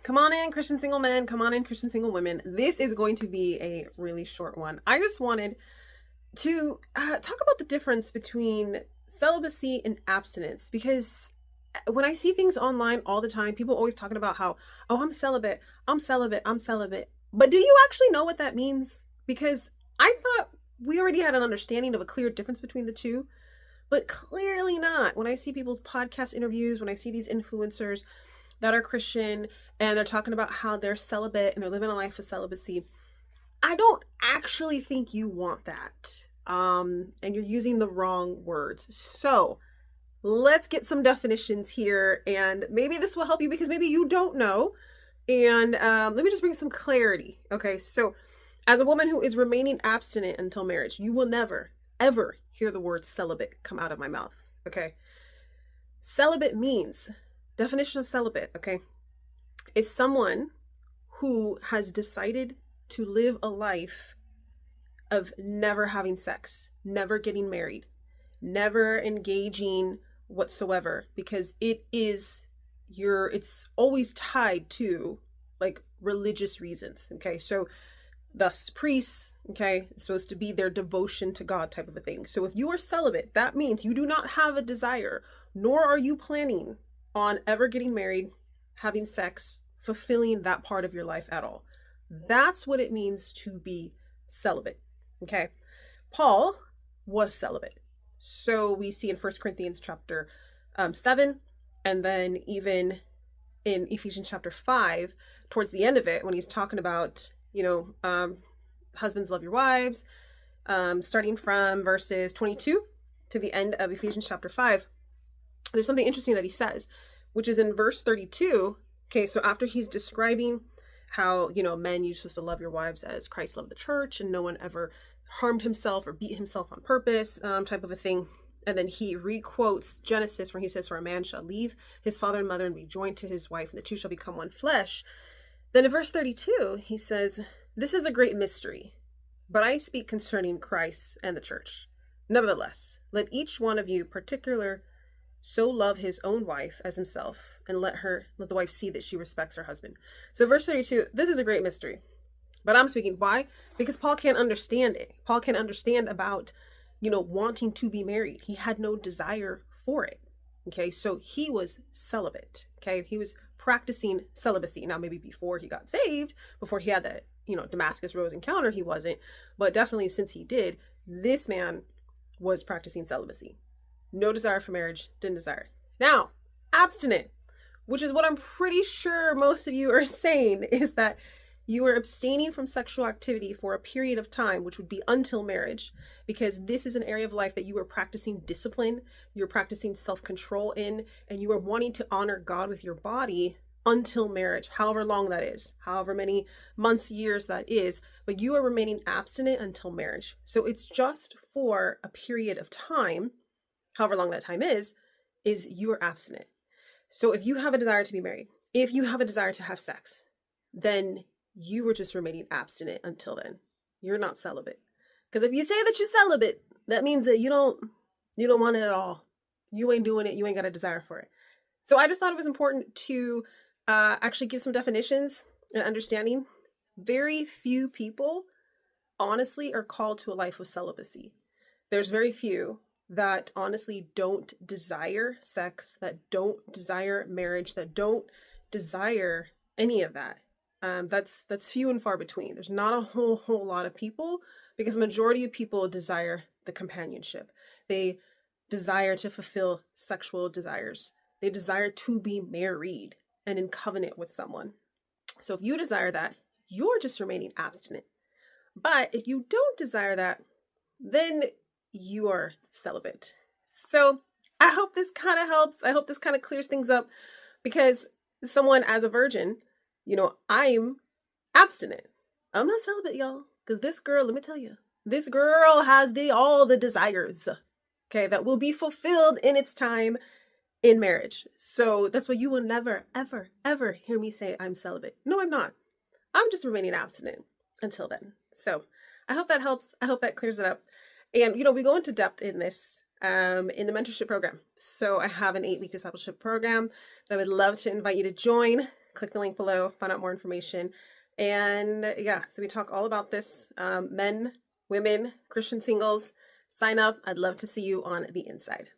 Come on in, Christian single men. Come on in, Christian single women. This is going to be a really short one. I just wanted to talk about the difference between celibacy and abstinence, because when I see things online all the time, people always talking about how, oh, I'm celibate, I'm celibate, I'm celibate. But do you actually know what that means? Because I thought we already had an understanding of a clear difference between the two, but clearly not. When I see people's podcast interviews, when I see these influencers that are Christian and they're talking about how they're celibate and they're living a life of celibacy, I don't actually think you want that. And you're using the wrong words. So let's get some definitions here, and maybe this will help you because maybe you don't know. And let me just bring some clarity. Okay, so as a woman who is remaining abstinent until marriage, you will never, ever hear the word celibate come out of my mouth. Okay, celibate means, definition of celibate, okay, is someone who has decided to live a life of never having sex, never getting married, never engaging whatsoever, because it's always tied to like religious reasons. Okay, so thus priests, okay, it's supposed to be their devotion to God type of a thing. So if you are celibate, that means you do not have a desire, nor are you planning on ever getting married, having sex, fulfilling that part of your life at all. That's what it means to be celibate. Okay, Paul was celibate. So we see in 1 Corinthians chapter 7, and then even in Ephesians chapter 5, towards the end of it, when he's talking about, husbands, love your wives, starting from verses 22 to the end of Ephesians chapter 5, there's something interesting that he says, which is in verse 32. Okay, so after he's describing how, men, you're supposed to love your wives as Christ loved the church, and no one ever harmed himself or beat himself on purpose, type of a thing. And then he requotes Genesis, where he says, for a man shall leave his father and mother and be joined to his wife, and the two shall become one flesh. Then in verse 32, he says, this is a great mystery, but I speak concerning Christ and the church. Nevertheless, let each one of you particular so love his own wife as himself, and let the wife see that she respects her husband. So verse 32, this is a great mystery, but I'm speaking. Why? Because Paul can't understand it. Paul can't understand about, wanting to be married. He had no desire for it. Okay, so he was celibate. Okay, he was practicing celibacy. Now, maybe before he got saved, before he had that, Damascus Road encounter, he wasn't. But definitely since he did, this man was practicing celibacy. No desire for marriage, didn't desire. Now, abstinent, which is what I'm pretty sure most of you are saying, is that you are abstaining from sexual activity for a period of time, which would be until marriage, because this is an area of life that you are practicing discipline, you're practicing self-control in, and you are wanting to honor God with your body until marriage, however long that is, however many months, years that is, but you are remaining abstinent until marriage. So it's just for a period of time, however long that time is you are abstinent. So if you have a desire to be married, if you have a desire to have sex, then you were just remaining abstinent until then. You're not celibate. Because if you say that you're celibate, that means that you don't want it at all. You ain't doing it. You ain't got a desire for it. So I just thought it was important to actually give some definitions and understanding. Very few people, honestly, are called to a life of celibacy. There's very few that honestly don't desire sex, that don't desire marriage, that don't desire any of that. That's few and far between. There's not a whole lot of people, because majority of people desire the companionship. They desire to fulfill sexual desires. They desire to be married and in covenant with someone. So if you desire that, you're just remaining abstinent. But if you don't desire that, then you are celibate. So I hope this kind of helps. I hope this kind of clears things up, because someone as a virgin, I'm abstinent. I'm not celibate, y'all, because this girl, let me tell you, this girl has all the desires, okay, that will be fulfilled in its time in marriage. So that's why you will never, ever, ever hear me say I'm celibate. No, I'm not. I'm just remaining abstinent until then. So I hope that helps. I hope that clears it up. And, we go into depth in this in the mentorship program. So I have an 8-week discipleship program that I would love to invite you to join, Click the link below, find out more information. And yeah, so we talk all about this. Men, women, Christian singles, sign up. I'd love to see you on the inside.